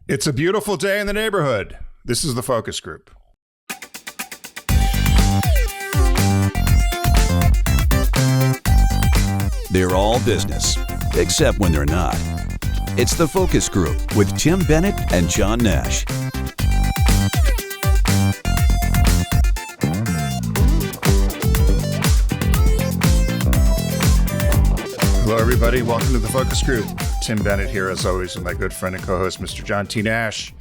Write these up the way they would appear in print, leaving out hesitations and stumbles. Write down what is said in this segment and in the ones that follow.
It's a beautiful day in the neighborhood. This is the focus group. They're all business, except when they're not. It's the focus group with Tim Bennett and John Nash. Hello, everybody. Welcome to the focus group. Tim Bennett here, as always, with my good friend and co-host, Mr. John T. Nash.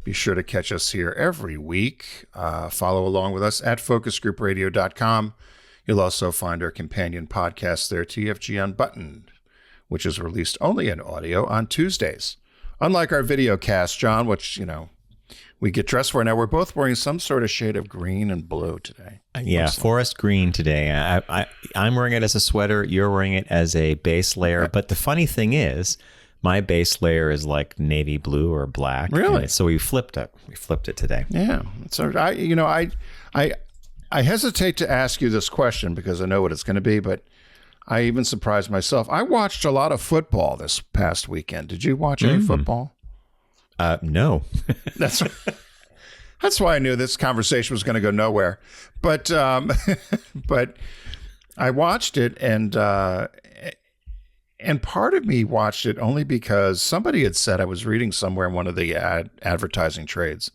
Be sure to catch us here every week. Follow along with us at focusgroupradio.com. You'll also find our companion podcast there, TFG Unbuttoned, which is released only in audio on Tuesdays. Unlike our video cast, John, which, we get dressed for now, we're both wearing some sort of shade of green and blue today. Yeah, forest green today. I'm wearing it as a sweater. You're wearing it as a base layer. But the funny thing is, my base layer is like navy blue or black. Really? So we flipped it. We flipped it today. Yeah. So I hesitate to ask you this question because I know what it's going to be, but I even surprised myself. I watched a lot of football this past weekend. Did you watch any football? No. That's why I knew this conversation was going to go nowhere. But but I watched it, and part of me watched it only because somebody had said, I was reading somewhere in one of the advertising trades,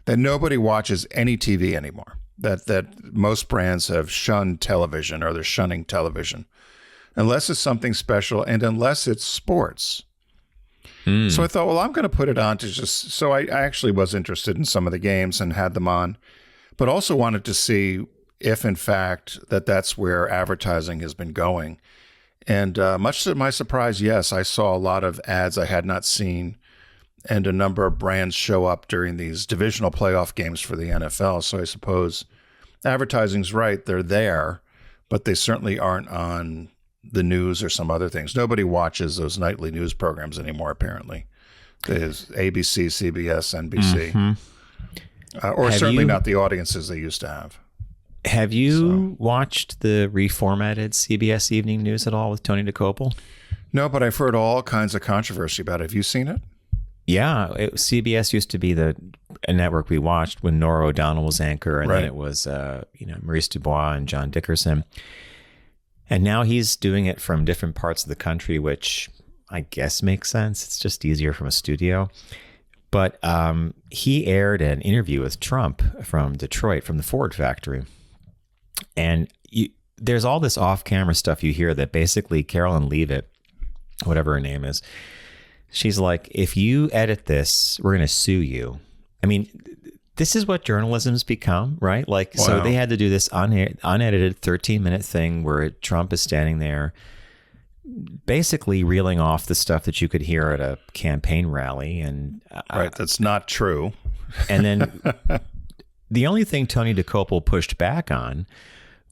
that nobody watches any TV anymore. That most brands have shunned television, or they're shunning television, unless it's something special and unless it's sports. So I thought, well, I'm going to put it on to just, so I actually was interested in some of the games and had them on, but also wanted to see if, in fact, that's where advertising has been going. And much to my surprise, yes, I saw a lot of ads I had not seen, and a number of brands show up during these divisional playoff games for the NFL. So I suppose advertising's right. They're there, but they certainly aren't on the news or some other things. Nobody watches those nightly news programs anymore, apparently. There's ABC, CBS, NBC. Or certainly not the audiences they used to have. Have you watched the reformatted CBS Evening News at all with Tony DeCopel? No, but I've heard all kinds of controversy about it. Have you seen it? Yeah, CBS used to be a network we watched when Norah O'Donnell was anchor, and then it was Maurice Dubois and John Dickerson. And now he's doing it from different parts of the country, which I guess makes sense. It's just easier from a studio. But he aired an interview with Trump from Detroit, from the Ford factory. And there's all this off-camera stuff you hear that basically Carolyn Leavitt, whatever her name is, she's like, if you edit this, we're going to sue you. I mean, this is what journalism's become, right? Like, wow. So they had to do this unedited 13-minute thing where Trump is standing there basically reeling off the stuff that you could hear at a campaign rally. And right, that's not true. And then the only thing Tony DeCopel pushed back on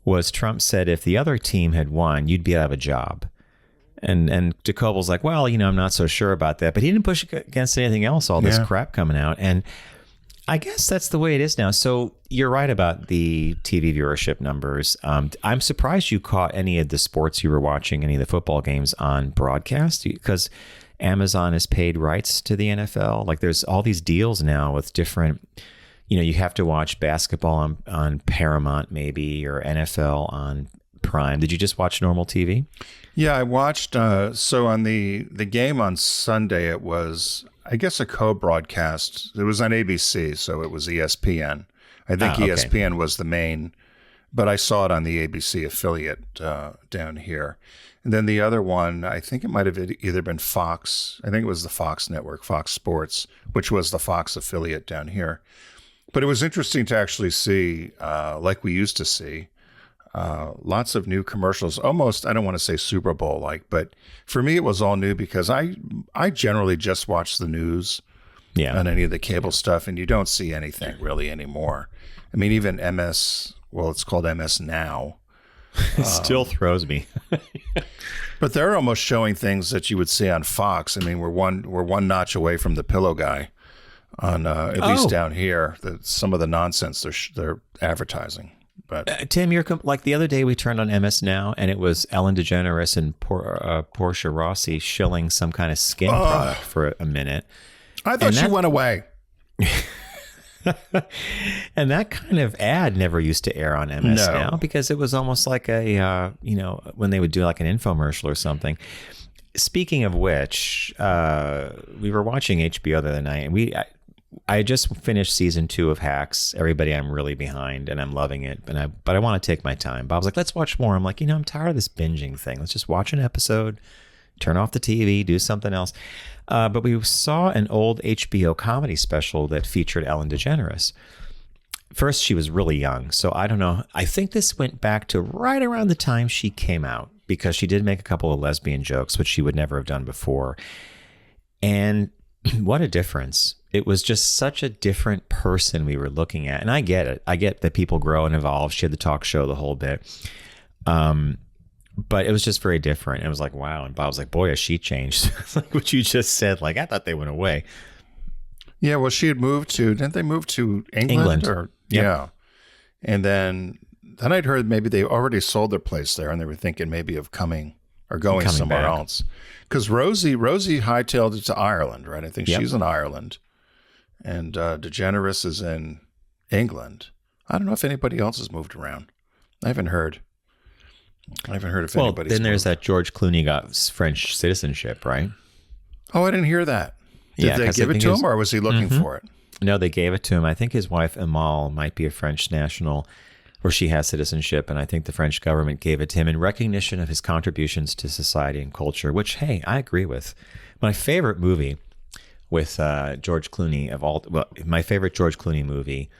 was Trump said, if the other team had won, you'd be out of a job. And DeCopel's like, well, I'm not so sure about that. But he didn't push against anything else, all this crap coming out. And I guess that's the way it is now. So you're right about the TV viewership numbers. I'm surprised you caught any of the sports you were watching, any of the football games on broadcast, because Amazon has paid rights to the NFL. Like, there's all these deals now with different, you have to watch basketball on Paramount maybe, or NFL on Prime. Did you just watch normal TV? Yeah, I watched. So on the game on Sunday, it was, I guess, a co-broadcast. It was on ABC, so it was ESPN. I think ESPN was the main, but I saw it on the ABC affiliate down here. And then the other one, I think it might have either been Fox. I think it was the Fox network, Fox Sports, which was the Fox affiliate down here. But it was interesting to actually see, like we used to see, lots of new commercials, almost, I don't want to say Super Bowl like, but for me it was all new because I generally just watch the news on any of the cable stuff, and you don't see anything really anymore. I mean, even MS, well, it's called MS Now. It still throws me. But they're almost showing things that you would see on Fox. I mean, we're one notch away from the Pillow Guy on at least down here. Some of the nonsense they're advertising. But Tim, you're like the other day we turned on MS Now, and it was Ellen DeGeneres and Portia Rossi shilling some kind of skin product for a minute. I thought she went away. And that kind of ad never used to air on MS now, because it was almost like a, when they would do like an infomercial or something. Speaking of which, we were watching HBO the other night, and I just finished season 2 of Hacks. Everybody, I'm really behind and I'm loving it, but I want to take my time. Bob's like, let's watch more. I'm like, I'm tired of this binging thing. Let's just watch an episode, turn off the TV, do something else. But we saw an old HBO comedy special that featured Ellen DeGeneres. First, she was really young, so I don't know. I think this went back to right around the time she came out, because she did make a couple of lesbian jokes, which she would never have done before. And what a difference. It was just such a different person we were looking at. And I get it. I get that people grow and evolve. She had the talk show the whole bit. But it was just very different. It was like, wow. And Bob was like, boy, has she changed. Like what you just said. Like, I thought they went away. Yeah, well, she had didn't they move to England? Or, yep. Yeah. And then I'd heard maybe they already sold their place there, and they were thinking maybe of going somewhere else. Because Rosie hightailed it to Ireland, right? I think she's in Ireland. And DeGeneres is in England. I don't know if anybody else has moved around. I haven't heard if anybody's Well, then there's that George Clooney got French citizenship, right? Oh, I didn't hear that. Did they give it to him, or was he looking for it? No, they gave it to him. I think his wife, Amal, might be a French national, or she has citizenship, and I think the French government gave it to him in recognition of his contributions to society and culture, which, hey, I agree with. My favorite movie with George Clooney my favorite George Clooney movie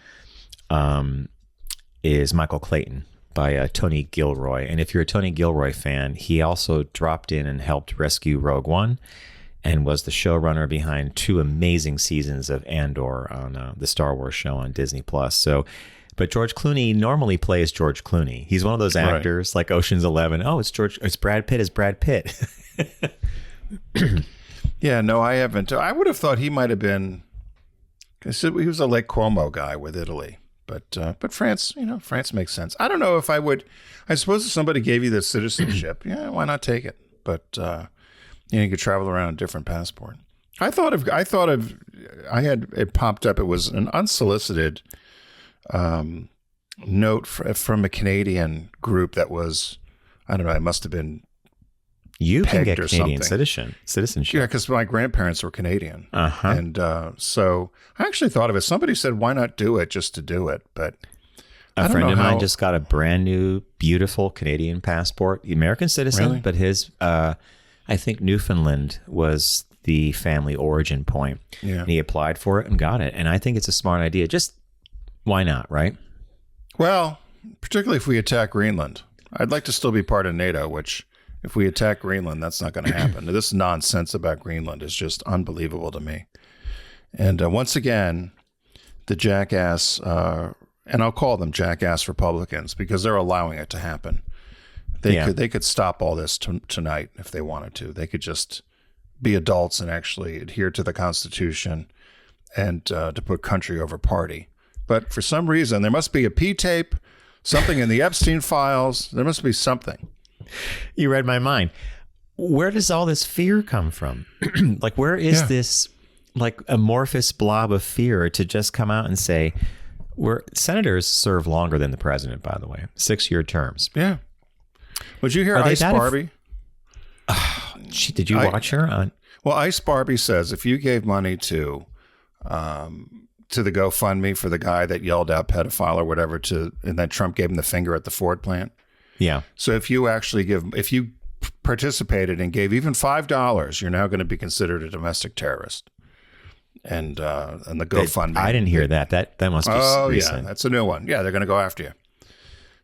is Michael Clayton by Tony Gilroy. And if you're a Tony Gilroy fan, he also dropped in and helped rescue Rogue One and was the showrunner behind 2 amazing seasons of Andor on the Star Wars show on Disney+. But George Clooney normally plays George Clooney. He's one of those actors like Ocean's 11. Oh, it's Brad Pitt as Brad Pitt. Yeah, no, I haven't. I would have thought he might have been, because he was a Lake Como guy with Italy. But France, France makes sense. I don't know if I would. I suppose if somebody gave you the citizenship, yeah, why not take it? But you could travel around a different passport. I had it popped up. It was an unsolicited note from a Canadian group that was, I don't know, it must have been you can get Canadian something. citizenship. Yeah, because my grandparents were Canadian. Uh-huh. And so I actually thought of it. Somebody said, why not do it just to do it? But a friend of mine just got a brand new, beautiful Canadian passport, American citizen, Really? but his, I think Newfoundland was the family origin point. Yeah. And he applied for it and got it. And I think it's a smart idea. Just why not, right? Well, particularly if we attack Greenland. I'd like to still be part of NATO, which if we attack Greenland, that's not going to happen. This nonsense about Greenland is just unbelievable to me. And once again, the jackass, and I'll call them jackass Republicans because they're allowing it to happen. They could stop all this tonight if they wanted to. They could just be adults and actually adhere to the Constitution and to put country over party. But for some reason, there must be a P-tape, something in the Epstein files. There must be something. You read my mind. Where does all this fear come from? Like, where is this like amorphous blob of fear to just come out and say, senators serve longer than the president, by the way, 6-year terms. Yeah. Would you hear Ice Barbie? Did you watch her? Well, Ice Barbie says if you gave money to the GoFundMe for the guy that yelled out pedophile or whatever and then Trump gave him the finger at the Ford plant. Yeah. So if you participated and gave even $5, you're now going to be considered a domestic terrorist. And the GoFundMe. I didn't hear that. That must be recent. Yeah, that's a new one. Yeah, they're going to go after you.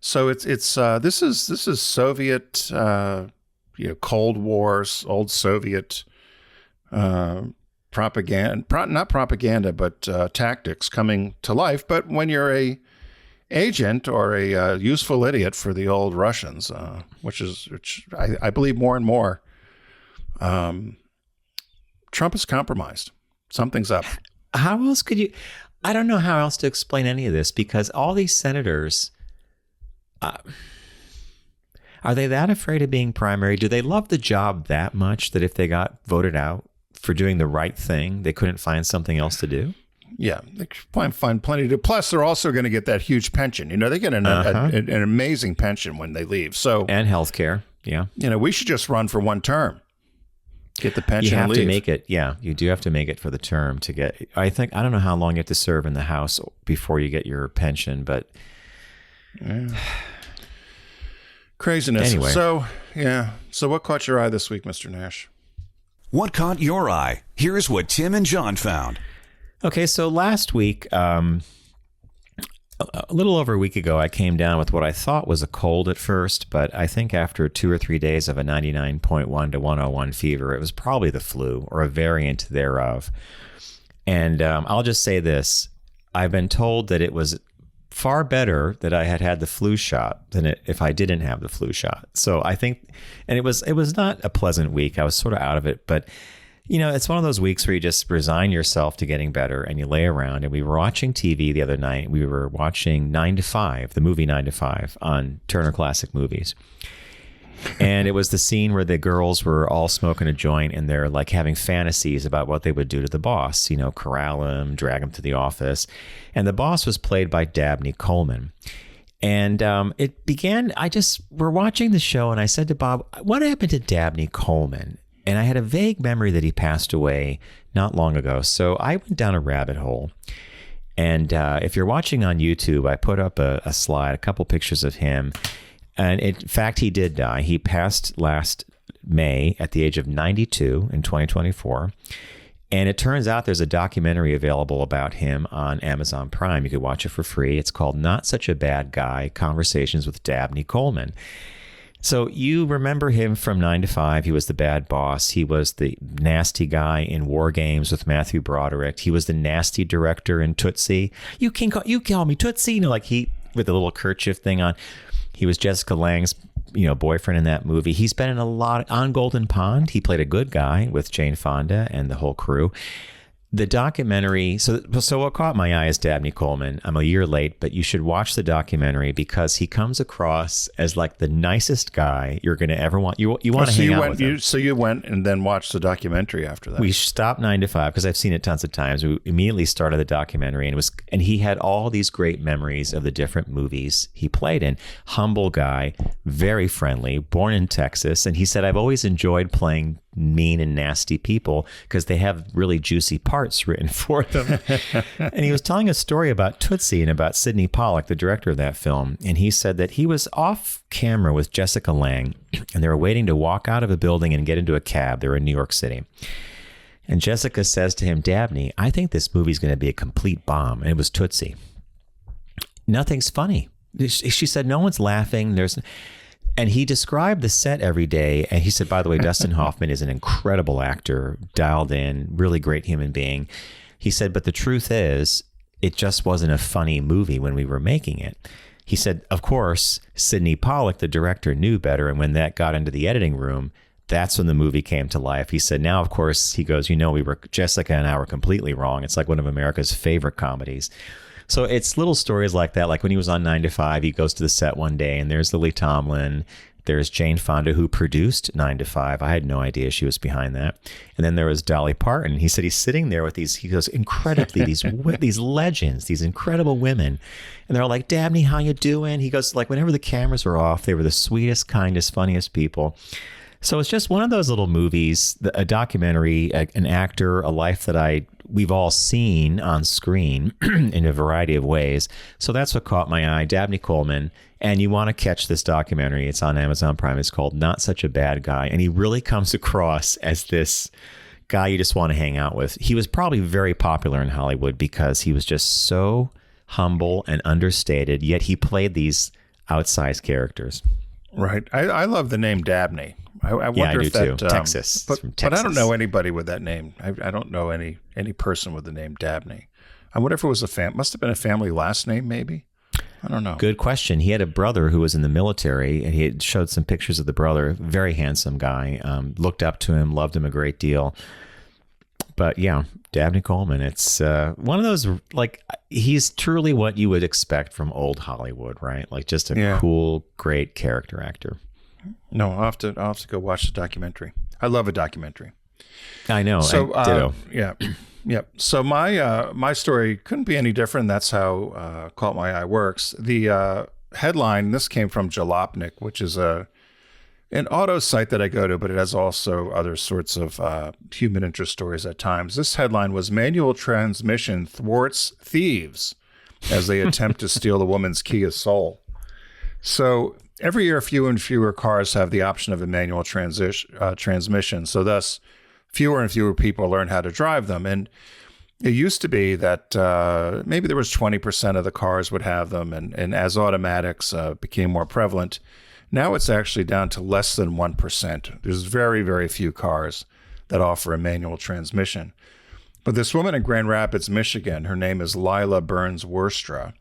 So it's this is Soviet Cold War, old Soviet propaganda, not propaganda, but tactics coming to life. But when you're a agent or a useful idiot for the old Russians, which I believe more and more, Trump is compromised. Something's up. How else could you? I don't know how else to explain any of this because all these senators, are they that afraid of being primary? Do they love the job that much that if they got voted out for doing the right thing, they couldn't find something else to do? Yeah, they find plenty to do. Plus, they're also going to get that huge pension. They get an amazing pension when they leave. So and healthcare. Yeah. We should just run for one term. Get the pension. You have and leave. to make it. Yeah, you do have to make it for the term to get. I don't know how long you have to serve in the House before you get your pension, but craziness. Anyway. So what caught your eye this week, Mr. Nash? What caught your eye? Here's what Tim and John found. Okay, so last week, a little over a week ago, I came down with what I thought was a cold at first, but I think after 2 or 3 days of a 99.1 to 101 fever, it was probably the flu or a variant thereof. And I'll just say this. I've been told that it was far better that I had the flu shot than if I didn't have the flu shot. So I think, and it was not a pleasant week. I was sort of out of it, but it's one of those weeks where you just resign yourself to getting better and you lay around. And we were watching TV the other night. We were watching 9 to 5, the movie 9 to 5 on Turner Classic Movies. And it was the scene where the girls were all smoking a joint and they're like having fantasies about what they would do to the boss, corral him, drag him to the office. And the boss was played by Dabney Coleman. And it began, we're watching the show and I said to Bob, what happened to Dabney Coleman? And I had a vague memory that he passed away not long ago. So I went down a rabbit hole. And if you're watching on YouTube, I put up a slide, a couple pictures of him. And in fact, he did die. He passed last May at the age of 92 in 2024. And it turns out there's a documentary available about him on Amazon Prime. You could watch it for free. It's called Not Such a Bad Guy, Conversations with Dabney Coleman. So you remember him from 9 to 5. He was the bad boss. He was the nasty guy in War Games with Matthew Broderick. He was the nasty director in Tootsie. You call me Tootsie. Like with the little kerchief thing on. He was Jessica Lange's, boyfriend in that movie. He's been in a lot on Golden Pond. He played a good guy with Jane Fonda and the whole crew. The documentary, so what caught my eye is Dabney Coleman. I'm a year late, but you should watch the documentary because he comes across as like the nicest guy you're going to ever want. You want to hang out with him. So you went and then watched the documentary after that? We stopped 9 to 5 because I've seen it tons of times. We immediately started the documentary and he had all these great memories of the different movies he played in. Humble guy, very friendly, born in Texas. And he said, I've always enjoyed playing mean and nasty people because they have really juicy parts written for them. And he was telling a story about Tootsie and about Sidney Pollack, the director of that film. And he said that he was off camera with Jessica Lange and they were waiting to walk out of a building and get into a cab. They were in New York City. And Jessica says to him, Dabney, I think this movie's going to be a complete bomb. And it was Tootsie. Nothing's funny. She said, no one's laughing. And he described the set every day. And he said, by the way, Dustin Hoffman is an incredible actor, dialed in, really great human being. He said, but the truth is, it just wasn't a funny movie when we were making it. He said, of course, Sidney Pollack, the director, knew better. And when that got into the editing room, that's when the movie came to life. He said, now, of course, he goes, Jessica and I were completely wrong. It's like one of America's favorite comedies. So it's little stories like that. Like when he was on 9 to 5, he goes to the set one day and there's Lily Tomlin. There's Jane Fonda, who produced 9 to 5. I had no idea she was behind that. And then there was Dolly Parton. He said he's sitting there with incredibly, these legends, these incredible women. And they're all like, Dabney, how you doing? He goes, like, whenever the cameras were off, they were the sweetest, kindest, funniest people. So it's just one of those little movies, a documentary, an actor, a life that we've all seen on screen in a variety of ways. So that's what caught my eye, Dabney Coleman. And you want to catch this documentary. It's on Amazon Prime. It's called Not Such a Bad Guy. And he really comes across as this guy you just want to hang out with. He was probably very popular in Hollywood because he was just so humble and understated, yet he played these outsized characers. Right. I love the name Dabney. I wonder I do if that too. Texas. But Texas. I don't know anybody with that name. I don't know any person with the name Dabney. I wonder if it was must have been a family last name, maybe. I don't know. Good question. He had a brother who was in the military, and he had showed some pictures of the brother. Very handsome guy. Looked up to him, loved him a great deal. But yeah, Dabney Coleman. It's one of those, like, he's truly what you would expect from old Hollywood, right? Like just a cool, great character actor. No, I'll have to go watch the documentary. I love a documentary. I know. So, ditto. yeah. Yep. So my story couldn't be any different. That's how Caught My Eye works. The headline, this came from Jalopnik, which is an auto site that I go to, but it has also other sorts of human interest stories at times. This headline was Manual Transmission Thwarts Thieves as they attempt to steal a woman's Kia Soul. So every year, fewer and fewer cars have the option of a manual transmission. So thus, fewer and fewer people learn how to drive them. And it used to be that maybe there was 20% of the cars would have them. And as automatics became more prevalent, now it's actually down to less than 1%. There's very, very few cars that offer a manual transmission. But this woman in Grand Rapids, Michigan, her name is Lila Burns Worstra.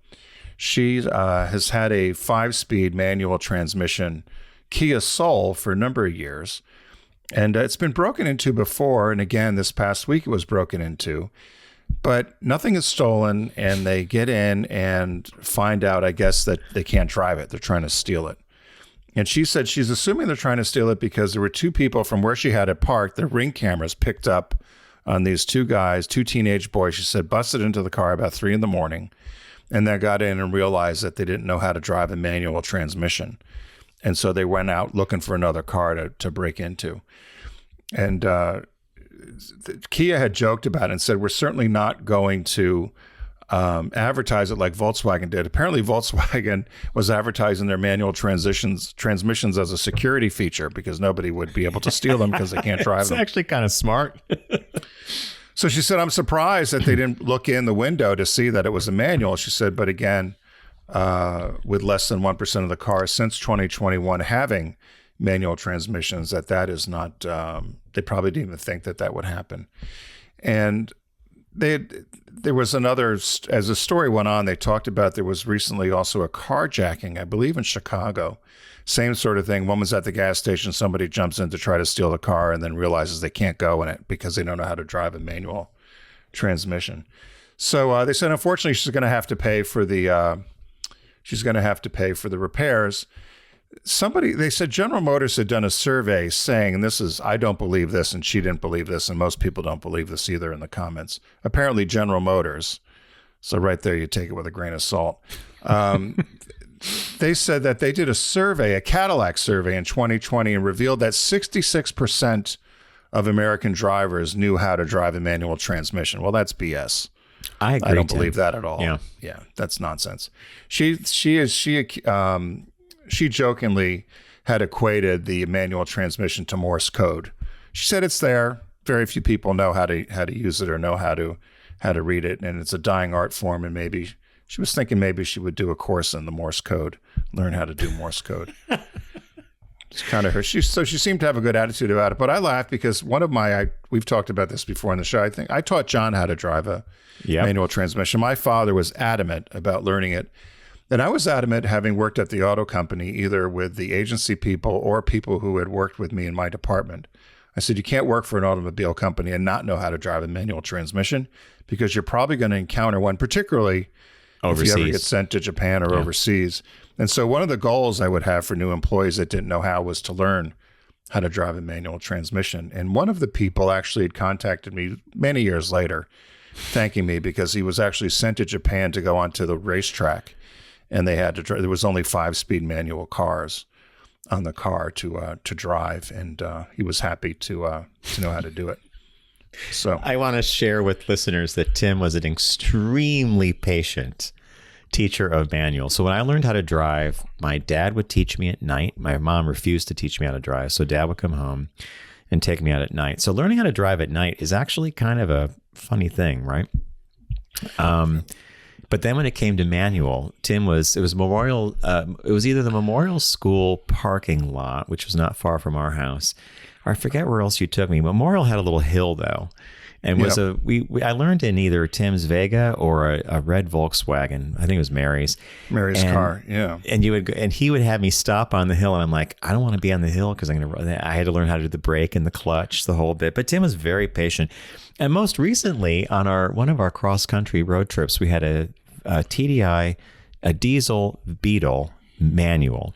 She has had a 5-speed manual transmission Kia Soul for a number of years. And it's been broken into before. And again, this past week it was broken into. But nothing is stolen. And they get in and find out, I guess, that they can't drive it. They're trying to steal it. And she said she's assuming they're trying to steal it because there were 2 people from where she had it parked. The Ring cameras picked up on these 2 guys, 2 teenage boys, she said, busted into the car about 3 a.m. and then got in and realized that they didn't know how to drive a manual transmission. And so they went out looking for another car to break into. And Kia had joked about it and said, we're certainly not going to advertise it like Volkswagen did. Apparently, Volkswagen was advertising their manual transmissions as a security feature because nobody would be able to steal them because they can't drive them. It's actually kind of smart. So she said, I'm surprised that they didn't look in the window to see that it was a manual. She said, but again, with less than 1% of the cars since 2021 having manual transmissions, that is not, they probably didn't even think that would happen. And there was another, as the story went on, they talked about there was recently also a carjacking, I believe in Chicago. Same sort of thing. Woman's at the gas station, somebody jumps in to try to steal the car and then realizes they can't go in it because they don't know how to drive a manual transmission. So they said, unfortunately, she's going to have to pay for the repairs. They said General Motors had done a survey saying, and this is, I don't believe this, and she didn't believe this, and most people don't believe this either in the comments. Apparently General Motors, so right there you take it with a grain of salt. They said that they did a Cadillac survey in 2020 and revealed that 66% of American drivers knew how to drive a manual transmission. Well, that's BS. I agree. I don't believe that at all. Yeah, that's nonsense. She jokingly had equated the manual transmission to Morse code. She said it's there. Very few people know how to use it or know how to read it, and it's a dying art form. And maybe she was thinking maybe she would do a course in the Morse code, learn how to do Morse code. It's kind of her. She seemed to have a good attitude about it. But I laughed because we've talked about this before in the show. I think I taught John how to drive a manual transmission. My father was adamant about learning it. And I was adamant, having worked at the auto company, either with the agency people or people who had worked with me in my department. I said, you can't work for an automobile company and not know how to drive a manual transmission because you're probably going to encounter one, particularly overseas. If you ever get sent to Japan or overseas. And so one of the goals I would have for new employees that didn't know how was to learn how to drive a manual transmission. And one of the people actually had contacted me many years later, thanking me because he was actually sent to Japan to go onto the racetrack. And they had to drive. There was only 5-speed manual cars on the car to drive, and he was happy to know how to do it. So I want to share with listeners that Tim was an extremely patient teacher of manual. So when I learned how to drive, my dad would teach me at night. My mom refused to teach me how to drive, so Dad would come home and take me out at night. So learning how to drive at night is actually kind of a funny thing, right? But then when it came to manual, it was either the Memorial School parking lot, which was not far from our house, or I forget where else you took me. Memorial had a little hill though. And I learned in either Tim's Vega or a red Volkswagen. I think it was Mary's car. Yeah. And he would have me stop on the hill, and I'm like, I don't want to be on the hill because I had to learn how to do the brake and the clutch, the whole bit. But Tim was very patient. And most recently on one of our cross country road trips, we had a TDI, a diesel Beetle manual.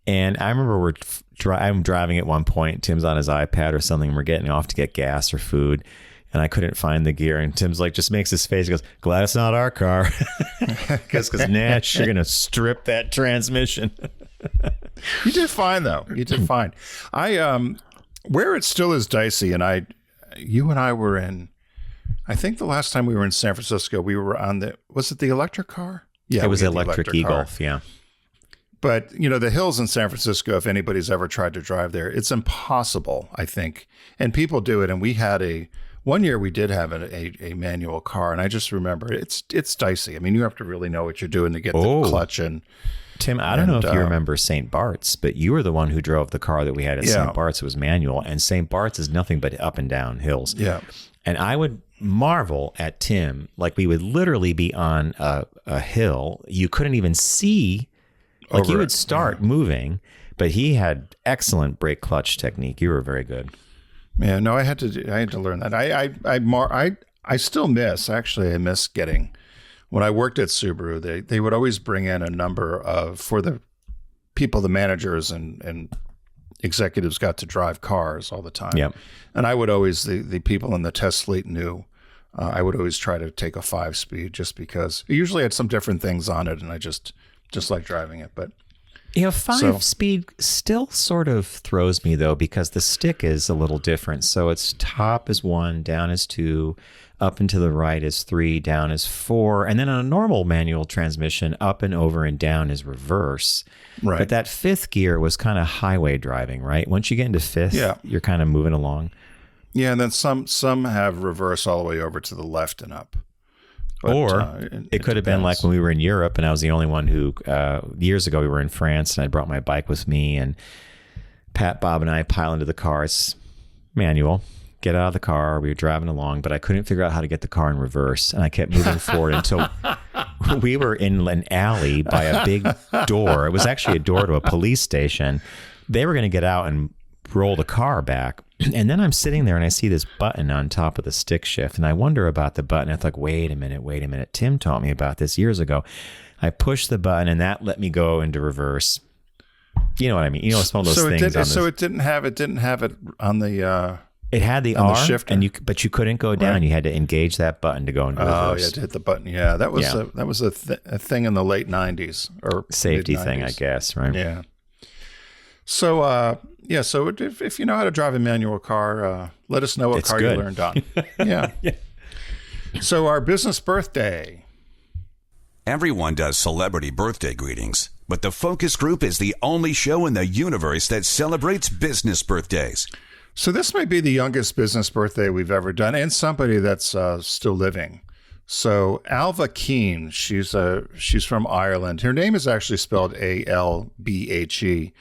And I remember we're I'm driving at one point. Tim's on his iPad or something. We're getting off to get gas or food. And I couldn't find the gear. And Tim's like, just makes his face. He goes, glad it's not our car. Because Natch, you're going to strip that transmission. You did fine, though. You did fine. Where it still is dicey, you and I were in, I think the last time we were in San Francisco, we were on was it the electric car? Yeah, it was electric e-Golf, yeah. But, the hills in San Francisco, if anybody's ever tried to drive there, it's impossible, I think. And people do it. And we had one year we did have a manual car. And I just remember it's dicey. I mean, you have to really know what you're doing to get the clutch in. Tim, I don't know if you remember St. Bart's, but you were the one who drove the car that we had at St. Bart's. It was manual. And St. Bart's is nothing but up and down hills. Yeah. And I would marvel at Tim, like we would literally be on a hill. You couldn't even see. Like you would start moving, but he had excellent brake clutch technique. You were very good. Yeah, no, I had to learn that. I still miss getting, when I worked at Subaru, they would always bring in a number for the people, the managers and executives got to drive cars all the time. Yep. And I would always, the people in the test fleet knew, I would always try to take a 5-speed just because it usually had some different things on it and I just like driving it. But 5-speed still sort of throws me though, because the stick is a little different. So it's top is 1, down is 2, up and to the right is 3, down is 4. And then on a normal manual transmission, up and over and down is reverse. Right. But that 5th gear was kind of highway driving, right? Once you get into 5th, you're kind of moving along. Yeah. And then some have reverse all the way over to the left and up. But, or it could have been like when we were in Europe and I was the only one who, years ago, we were in France and I brought my bike with me and Pat, Bob, and I pile into the car. It's manual. Get out of the car. We were driving along, but I couldn't figure out how to get the car in reverse. And I kept moving forward until we were in an alley by a big door. It was actually a door to a police station. They were going to get out and roll the car back. And then I'm sitting there and I see this button on top of the stick shift. And I wonder about the button. I thought, wait a minute. Tim taught me about this years ago. I pushed the button and that let me go into reverse. You know what I mean? It's one of those things. It didn't have it on the... It had the R, shifter. but you couldn't go down. Right. You had to engage that button to go into reverse. Oh, yeah, to hit the button. Yeah, that was a thing in the late 90s. Or safety mid-90s. thing, I guess, right? Yeah. So, so if you know how to drive a manual car, let us know what car you learned on. Yeah. Yeah. So our business birthday. Everyone does celebrity birthday greetings, but the Focus Group is the only show in the universe that celebrates business birthdays. So this might be the youngest business birthday we've ever done, and somebody that's still living. So Ailbhe Keane, she's from Ireland. Her name is actually spelled Ailbhe.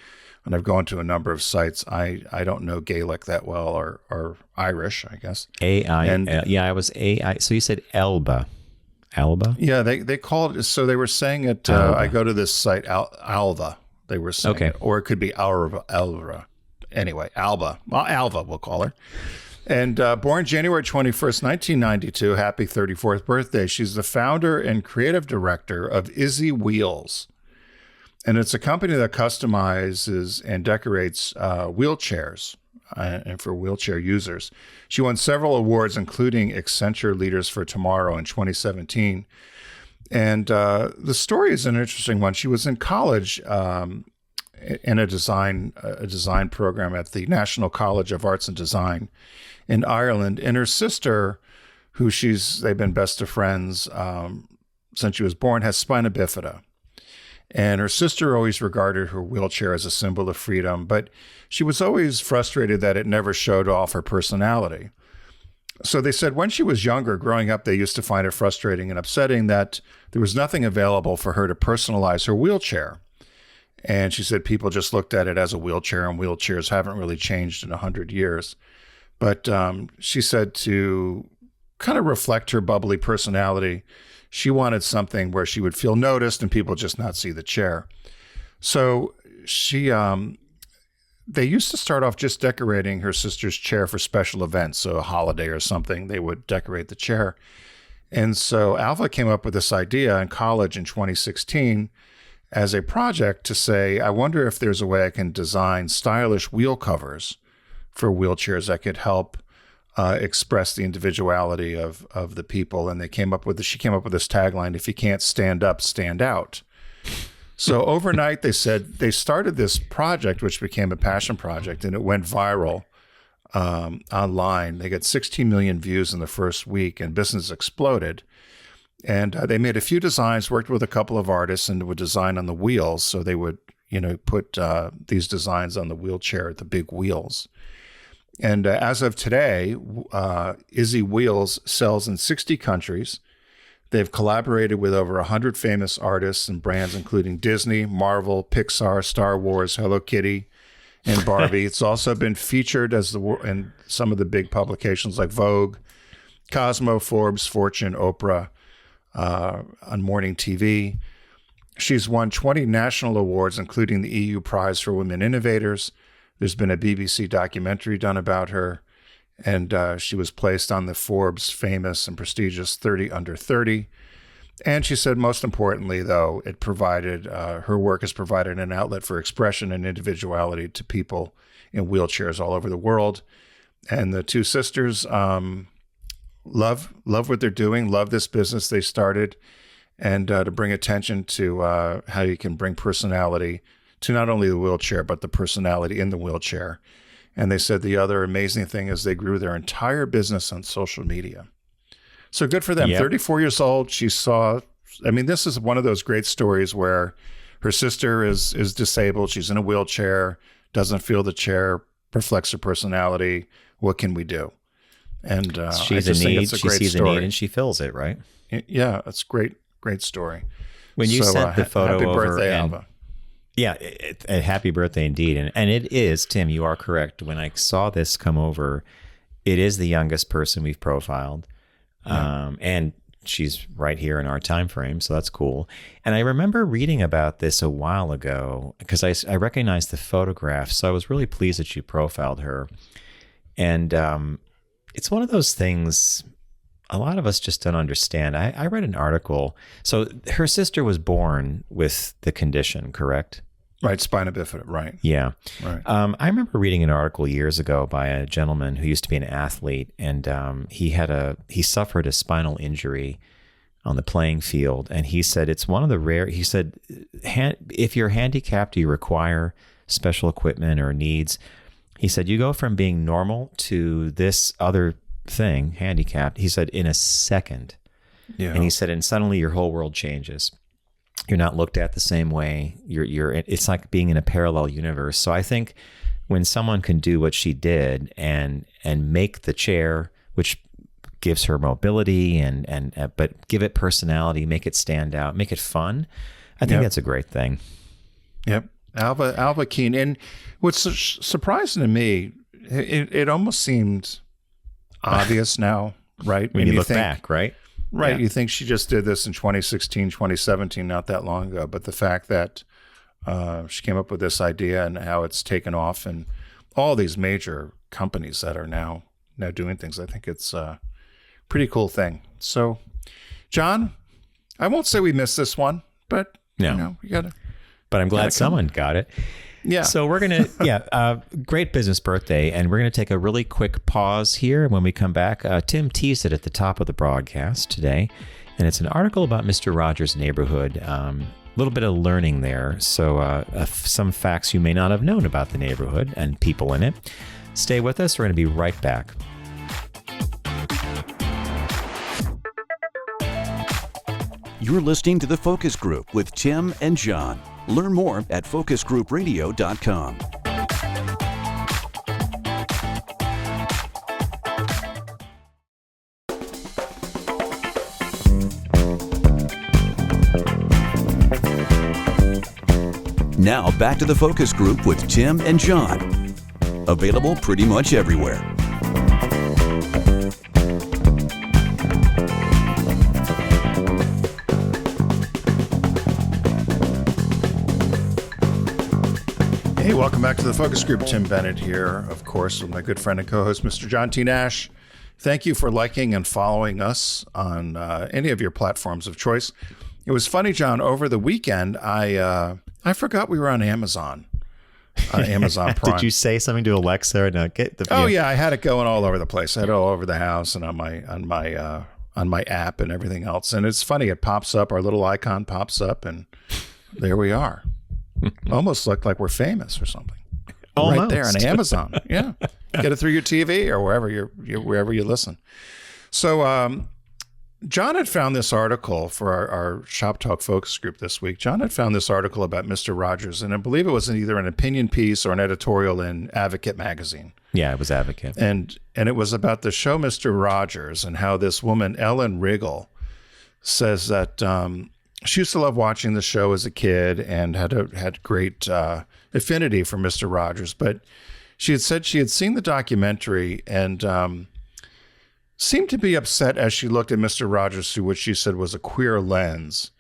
And I've gone to a number of sites. I don't know Gaelic that well, or Irish, I guess. I was AI. So you said Ailbhe. Ailbhe? Yeah, they called it. So they were saying it. I go to this site, Ailbhe. They were saying it, or it could be Ailbhe. Anyway, Ailbhe. Well, Ailbhe, we'll call her. And born January 21st, 1992. Happy 34th birthday. She's the founder and creative director of Izzy Wheels. And it's a company that customizes and decorates wheelchairs and for wheelchair users. She won several awards, including Accenture Leaders for Tomorrow in 2017. And the story is an interesting one. She was in college in a design program at the National College of Arts and Design in Ireland. And her sister, they've been best of friends since she was born, has spina bifida. And her sister always regarded her wheelchair as a symbol of freedom, but she was always frustrated that it never showed off her personality. So they said when she was younger, growing up, they used to find it frustrating and upsetting that there was nothing available for her to personalize her wheelchair. And she said people just looked at it as a wheelchair, and wheelchairs haven't really changed in 100 years. But she said to kind of reflect her bubbly personality, she wanted something where she would feel noticed and people just not see the chair. So they used to start off just decorating her sister's chair for special events. So a holiday or something, they would decorate the chair. And so Ailbhe came up with this idea in college in 2016. as a project to say, I wonder if there's a way I can design stylish wheel covers for wheelchairs that could help express the individuality of the people. And she came up with this tagline: if you can't stand up, stand out. So overnight, they said they started this project, which became a passion project, and it went viral online. They got 16 million views in the first week, and business exploded. And they made a few designs, worked with a couple of artists, and would design on the wheels. So they would, put these designs on the wheelchair, the big wheels. And as of today, Izzy Wheels sells in 60 countries. They've collaborated with over 100 famous artists and brands, including Disney, Marvel, Pixar, Star Wars, Hello Kitty, and Barbie. It's also been featured in some of the big publications like Vogue, Cosmo, Forbes, Fortune, Oprah, on morning TV. She's won 20 national awards, including the EU Prize for Women Innovators. There's been a BBC documentary done about her, and she was placed on the Forbes famous and prestigious 30 Under 30. And she said, most importantly, though, her work has provided an outlet for expression and individuality to people in wheelchairs all over the world. And the two sisters love what they're doing, love this business they started, and to bring attention to how you can bring personality to not only the wheelchair, but the personality in the wheelchair. And they said the other amazing thing is they grew their entire business on social media. So good for them. Yep. 34 years old. This is one of those great stories where her sister is disabled. She's in a wheelchair, doesn't feel the chair, reflects her personality. What can we do? And she's a need. She sees a need and she fills it, right? Yeah, it's great story. When you sent the photo happy over, birthday, Ailbhe. Yeah, a happy birthday indeed. And it is, Tim, you are correct. When I saw this come over, it is the youngest person we've profiled. Yeah. And she's right here in our time frame, so that's cool. And I remember reading about this a while ago because I recognized the photograph, so I was really pleased that you profiled her. And it's one of those things a lot of us just don't understand. I read an article. So her sister was born with the condition, correct? Right, spina bifida, right. Yeah. Right. I remember reading an article years ago by a gentleman who used to be an athlete, and he suffered a spinal injury on the playing field, and he said it's one of the rare. He said, if you're handicapped, you require special equipment or needs. He said you go from being normal to this other thing, handicapped. He said in a second. Yeah. And he said, and suddenly your whole world changes. You're not looked at the same way. It's like being in a parallel universe. So I think when someone can do what she did and make the chair, which gives her mobility but give it personality, make it stand out, make it fun, I think that's a great thing. Yep. Ailbhe Keane. And what's surprising to me, it almost seemed obvious now, right? When you look back, right? Right. Yeah. You think she just did this in 2016, 2017, not that long ago. But the fact that she came up with this idea and how it's taken off and all these major companies that are now doing things, I think it's a pretty cool thing. So, John, I won't say we missed this one, but we got to. But I'm glad someone got it. Yeah. So we're going to, great business birthday. And we're going to take a really quick pause here. When we come back, Tim teased it at the top of the broadcast today. And it's an article about Mr. Rogers' neighborhood. A little bit of learning there. So some facts you may not have known about the neighborhood and people in it. Stay with us. We're going to be right back. You're listening to The Focus Group with Tim and John. Learn more at focusgroupradio.com. Now back to The Focus Group with Tim and John. Available pretty much everywhere. Hey, welcome back to the Focus Group. Tim Bennett here, of course, with my good friend and co-host, Mr. John T. Nash. Thank you for liking and following us on any of your platforms of choice. It was funny, John. Over the weekend, I forgot we were on Amazon. Amazon Prime. Did you say something to Alexa? Or no, get the Oh yeah, I had it going all over the place. I had it all over the house and on my app and everything else. And it's funny. It pops up. Our little icon pops up, and there we are. Almost look like we're famous or something. Almost. Right there on Amazon. Yeah, get it through your TV or wherever you listen. So John had found this article for our Shop Talk focus group this week. John had found this article about Mr. Rogers, and I believe it was either an opinion piece or an editorial in Advocate magazine. Yeah, it was Advocate. And it was about the show Mr. Rogers and how this woman, Ellen Riggle, says that she used to love watching the show as a kid and had great affinity for Mr. Rogers. But she had said she had seen the documentary and seemed to be upset as she looked at Mr. Rogers through what she said was a queer lens.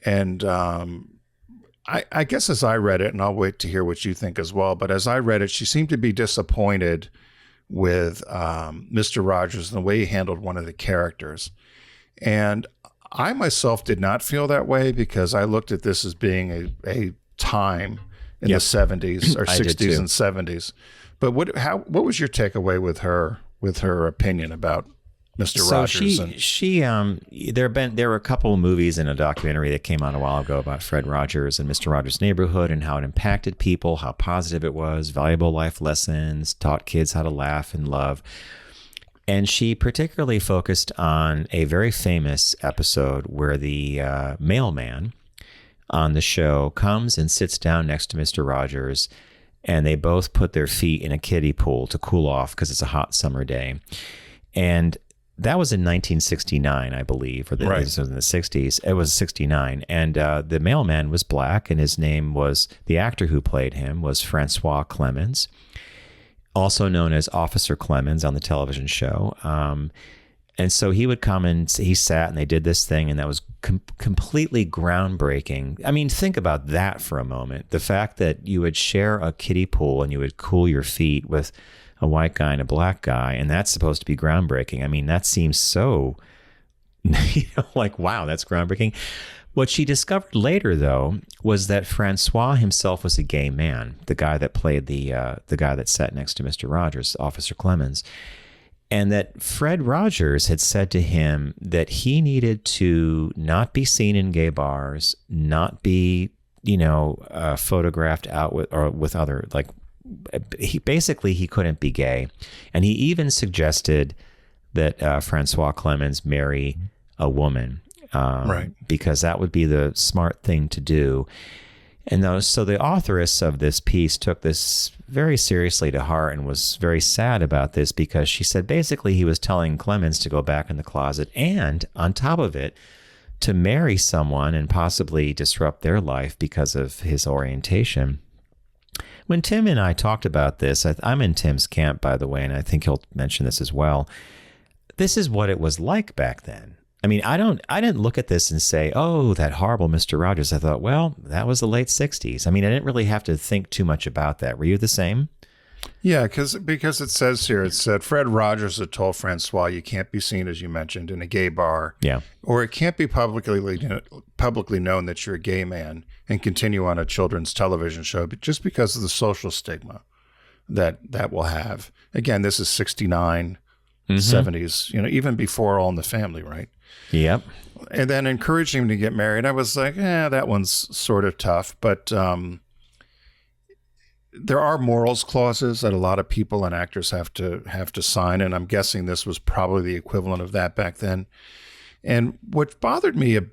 And I guess as I read it, and I'll wait to hear what you think as well, but as I read it, she seemed to be disappointed with Mr. Rogers and the way he handled one of the characters. And I myself did not feel that way because I looked at this as being a time in the 70s or 60s and 70s. But what was your takeaway with her opinion about Mr. Rogers? There were a couple of movies and a documentary that came out a while ago about Fred Rogers and Mr. Rogers' Neighborhood and how it impacted people, how positive it was, valuable life lessons, taught kids how to laugh and love. And she particularly focused on a very famous episode where the mailman on the show comes and sits down next to Mr. Rogers, and they both put their feet in a kiddie pool to cool off because it's a hot summer day. And that was in 1969, I believe, or it was in the 60s. It was 69. And the mailman was black, and his name was, the actor who played him was Francois Clemens, also known as Officer Clemens on the television show. And so he would come and he sat and they did this thing, and that was completely groundbreaking. I mean, think about that for a moment. The fact that you would share a kiddie pool and you would cool your feet with a white guy and a black guy, and that's supposed to be groundbreaking. I mean, that seems so, like, wow, that's groundbreaking. What she discovered later, though, was that Francois himself was a gay man, the guy that played the guy that sat next to Mr. Rogers, Officer Clemens, and that Fred Rogers had said to him that he needed to not be seen in gay bars, not be, photographed out with other, like, he couldn't be gay. And he even suggested that Francois Clemens marry a woman. Because that would be the smart thing to do. And so the authoress of this piece took this very seriously to heart and was very sad about this, because she said basically he was telling Clemens to go back in the closet and, on top of it, to marry someone and possibly disrupt their life because of his orientation. When Tim and I talked about this, I'm in Tim's camp, by the way, and I think he'll mention this as well. This is what it was like back then. I mean, I didn't look at this and say, oh, that horrible Mr. Rogers. I thought, well, that was the late 60s. I mean, I didn't really have to think too much about that. Were you the same? Yeah, because it says here, it said Fred Rogers had told Francois, you can't be seen, as you mentioned, in a gay bar. Yeah. Or it can't be publicly known that you're a gay man and continue on a children's television show, but just because of the social stigma that will have. Again, this is 69, 70s, even before All in the Family, right? Yep. And then encouraging him to get married. I was like, that one's sort of tough. But there are morals clauses that a lot of people and actors have to sign. And I'm guessing this was probably the equivalent of that back then. And what bothered me a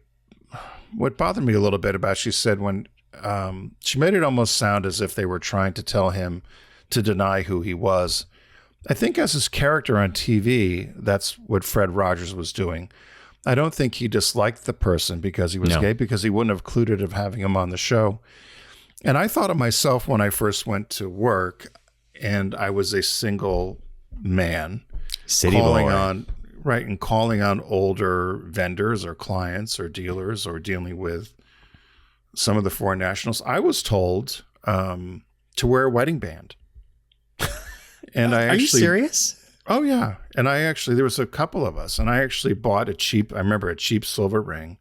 little bit about, she said, when she made it almost sound as if they were trying to tell him to deny who he was. I think as his character on TV, that's what Fred Rogers was doing. I don't think he disliked the person because he was gay, because he wouldn't have clued of having him on the show. And I thought of myself when I first went to work and I was a single man calling on older vendors or clients or dealers or dealing with some of the foreign nationals. I was told to wear a wedding band. And Are you serious? Oh yeah. And there was a couple of us, and I actually bought a cheap silver ring.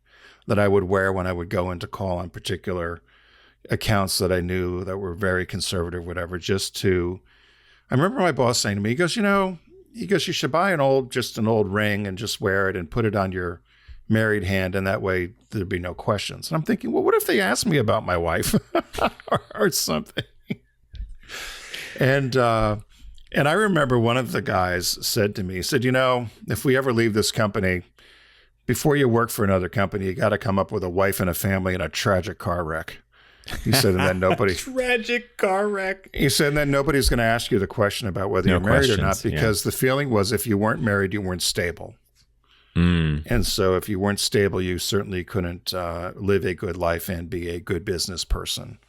that I would wear when I would go in to call on particular accounts that I knew that were very conservative, whatever, I remember my boss saying to me, he goes, you should buy an old ring and just wear it and put it on your married hand, and that way there'd be no questions. And I'm thinking, well, what if they ask me about my wife or something? And I remember one of the guys said to me, he said, if we ever leave this company, before you work for another company, you got to come up with a wife and a family and a tragic car wreck. He said, and then tragic car wreck. He said, and then nobody's going to ask you the question about whether you're married or not, because the feeling was if you weren't married, you weren't stable. And so if you weren't stable, you certainly couldn't live a good life and be a good business person.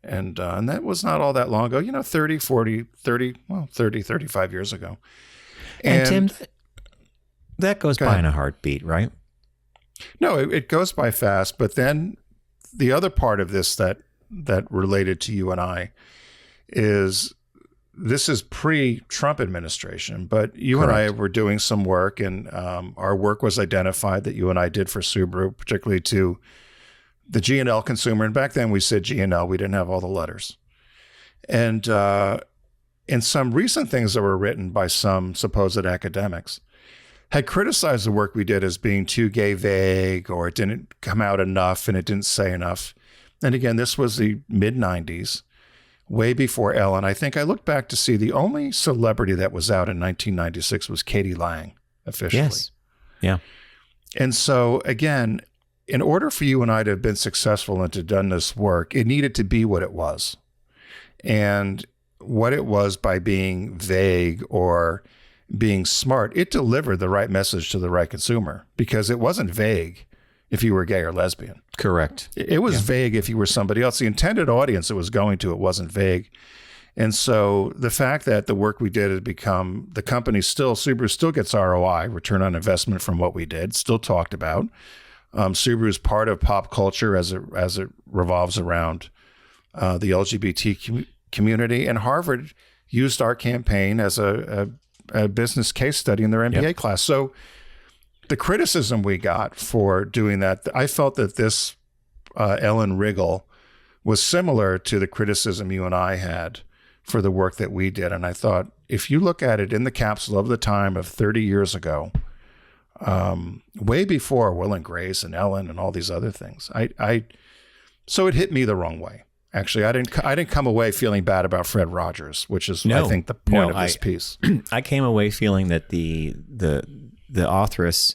And that was not all that long ago, 35 years ago. And Tim, that goes by in a heartbeat, right? No, it goes by fast. But then the other part of this that related to you and I is this is pre-Trump administration, but you and I were doing some work, and our work was identified that you and I did for Subaru, particularly to the G&L consumer. And back then we said G&L, we didn't have all the letters. And in some recent things that were written by some supposed academics, had criticized the work we did as being too gay vague, or it didn't come out enough and it didn't say enough. And again, this was the mid-90s, way before Ellen. I think I looked back to see the only celebrity that was out in 1996 was Katie Lang, officially. Yes. Yeah. And so again, in order for you and I to have been successful and to have done this work, it needed to be what it was. And what it was by being vague or being smart, it delivered the right message to the right consumer, because it wasn't vague if you were gay or lesbian. Correct. It was vague if you were somebody else. The intended audience it was going to, it wasn't vague. And so the fact that the work we did had become, the company Subaru still gets ROI, return on investment, from what we did, still talked about. Subaru is part of pop culture as it revolves around the LGBT community. And Harvard used our campaign as a business case study in their MBA class. So the criticism we got for doing that, I felt that this Ellen Riggle was similar to the criticism you and I had for the work that we did. And I thought, if you look at it in the capsule of the time of 30 years ago, way before Will and Grace and Ellen and all these other things, so it hit me the wrong way. Actually, I didn't come away feeling bad about Fred Rogers, which is, I think, the point of this piece. I came away feeling that the authoress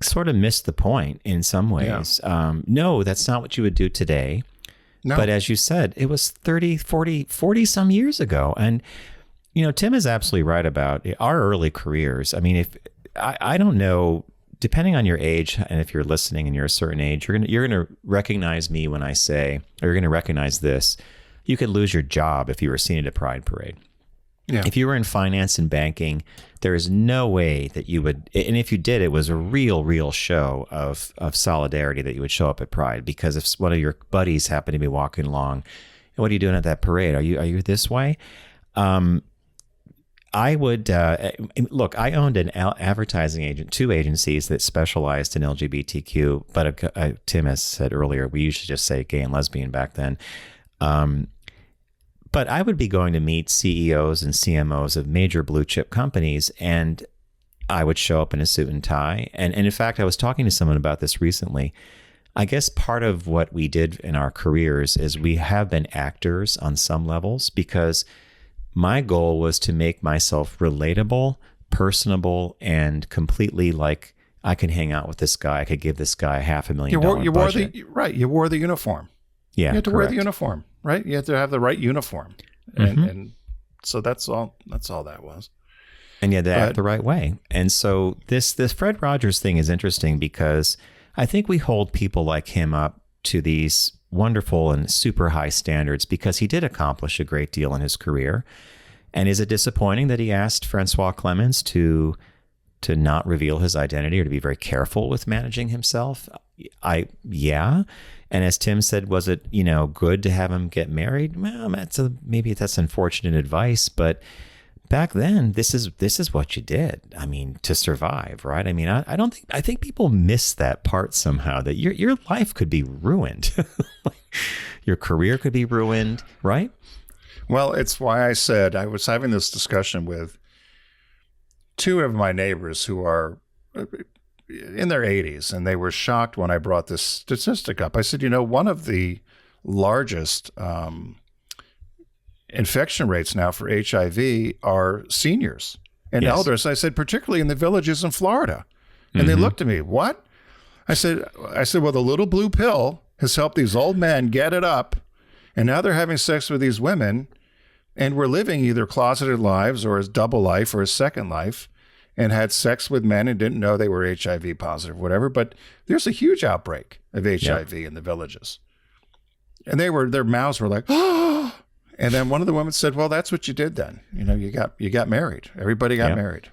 sort of missed the point in some ways. Yeah. No, that's not what you would do today. No. But as you said, it was 30, 40 some years ago. And, Tim is absolutely right about our early careers. I mean, if I don't know, depending on your age, and if you're listening and you're a certain age, you're gonna recognize me when I say, or you're gonna recognize this. You could lose your job if you were seen at a Pride parade. Yeah. If you were in finance and banking, there is no way that you would, and if you did, it was a real show of solidarity that you would show up at Pride, because if one of your buddies happened to be walking along, what are you doing at that parade? Are you this way? I would look. I owned an advertising agent, 2 agencies that specialized in LGBTQ. But Tim has said earlier, we used to just say gay and lesbian back then. But I would be going to meet CEOs and CMOs of major blue chip companies, and I would show up in a suit and tie. And in fact, I was talking to someone about this recently. I guess part of what we did in our careers is we have been actors on some levels, because my goal was to make myself relatable, personable, and completely like I can hang out with this guy. I could give this guy $500,000 budget. You wore the uniform. Yeah, you had to wear the uniform, right? You had to have the right uniform, and so that's all that was. And you had to act the right way. And so this Fred Rogers thing is interesting, because I think we hold people like him up to these wonderful and super high standards, because he did accomplish a great deal in his career. And is it disappointing that he asked Francois Clemens to not reveal his identity, or to be very careful with managing himself? Yeah. And as Tim said, was it, good to have him get married? Well, maybe that's unfortunate advice, but back then, this is what you did. I mean, to survive, right? I mean, I think people miss that part somehow, that your life could be ruined. Your career could be ruined, right? Well, it's why I said I was having this discussion with two of my neighbors who are in their 80s, and they were shocked when I brought this statistic up. I said, one of the largest infection rates now for HIV are seniors and elders. I said, particularly in the villages in Florida. And they looked at me, what? I said, well, the little blue pill has helped these old men get it up, and now they're having sex with these women, and we're living either closeted lives or as double life or a second life, and had sex with men and didn't know they were HIV positive, whatever. But there's a huge outbreak of HIV in the villages. And their mouths were like, oh. And then one of the women said, well, that's what you did then. You got married. Everybody got married.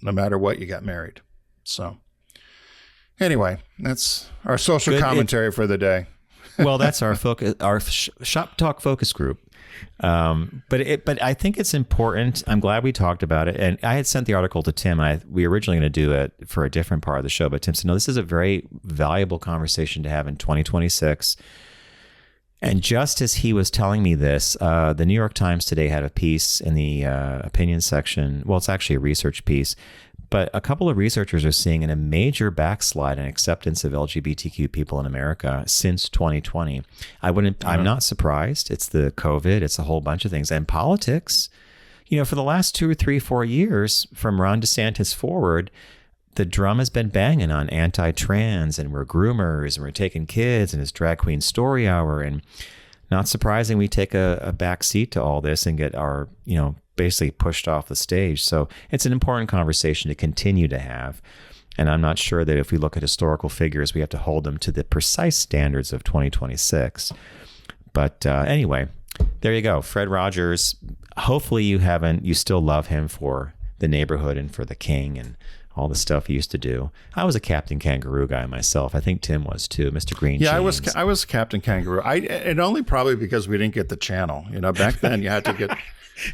No matter what, you got married. So anyway, that's our social commentary for the day. Well, that's our focus, our Shop Talk focus group. But I think it's important. I'm glad we talked about it. And I had sent the article to Tim. We were originally going to do it for a different part of the show, but Tim said, no, this is a very valuable conversation to have in 2026. And just as he was telling me this, the New York Times today had a piece in the opinion section. Well, it's actually a research piece, but a couple of researchers are seeing a major backslide in acceptance of LGBTQ people in America since 2020. I'm not surprised. It's the COVID. It's a whole bunch of things. And politics, for the last 2 or 3, 4 years, from Ron DeSantis forward, the drum has been banging on anti-trans, and we're groomers, and we're taking kids, and it's drag queen story hour. And not surprising, we take a back seat to all this and get our, basically pushed off the stage. So it's an important conversation to continue to have. And I'm not sure that if we look at historical figures, we have to hold them to the precise standards of 2026. But anyway, there you go. Fred Rogers. Hopefully you still love him for The Neighborhood and for The King and all the stuff he used to do. I was a Captain Kangaroo guy myself. I think Tim was too, Mr. Green. Yeah, Jeans. I was Captain Kangaroo. And only probably because we didn't get the channel. Back then you had to get...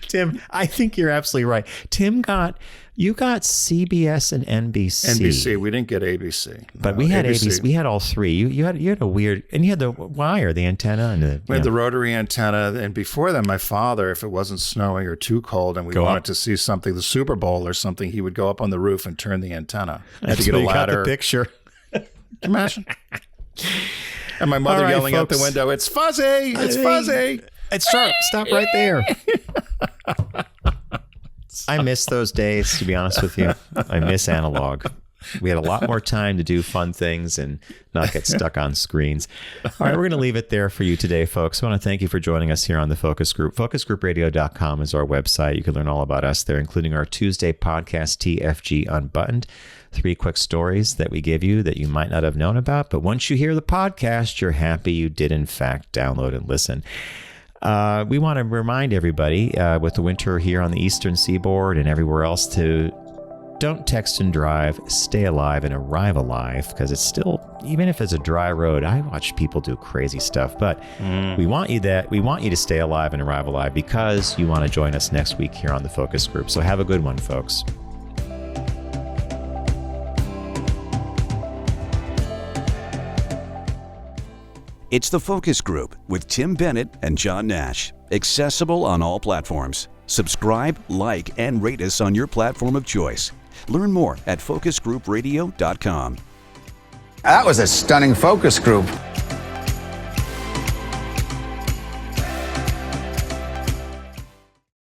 Tim, I think you're absolutely right. Tim you got CBS and NBC. NBC, we didn't get ABC. But we had ABC. We had all three. You had a weird, and you had the wire, the antenna, and we had the rotary antenna. And before that, my father, if it wasn't snowing or too cold, and we wanted to see something, the Super Bowl or something, he would go up on the roof and turn the antenna. Had to get a ladder. Got the picture. Imagine. And my mother yelling out the window, "It's fuzzy! It's fuzzy!" It's sharp. Stop right there. I miss those days, to be honest with you. I miss analog. We had a lot more time to do fun things and not get stuck on screens. All right, we're going to leave it there for you today, folks. I want to thank you for joining us here on the Focus Group. FocusGroupRadio.com is our website. You can learn all about us there, including our Tuesday podcast, TFG Unbuttoned. 3 quick stories that we give you that you might not have known about. But once you hear the podcast, you're happy you did, in fact, download and listen. We want to remind everybody with the winter here on the Eastern Seaboard and everywhere else to don't text and drive, stay alive and arrive alive, because it's still, even if it's a dry road, I watch people do crazy stuff, but we want you to stay alive and arrive alive because you want to join us next week here on the Focus Group. So have a good one, folks. It's The Focus Group with Tim Bennett and John Nash. Accessible on all platforms. Subscribe, like, and rate us on your platform of choice. Learn more at focusgroupradio.com. That was a stunning focus group.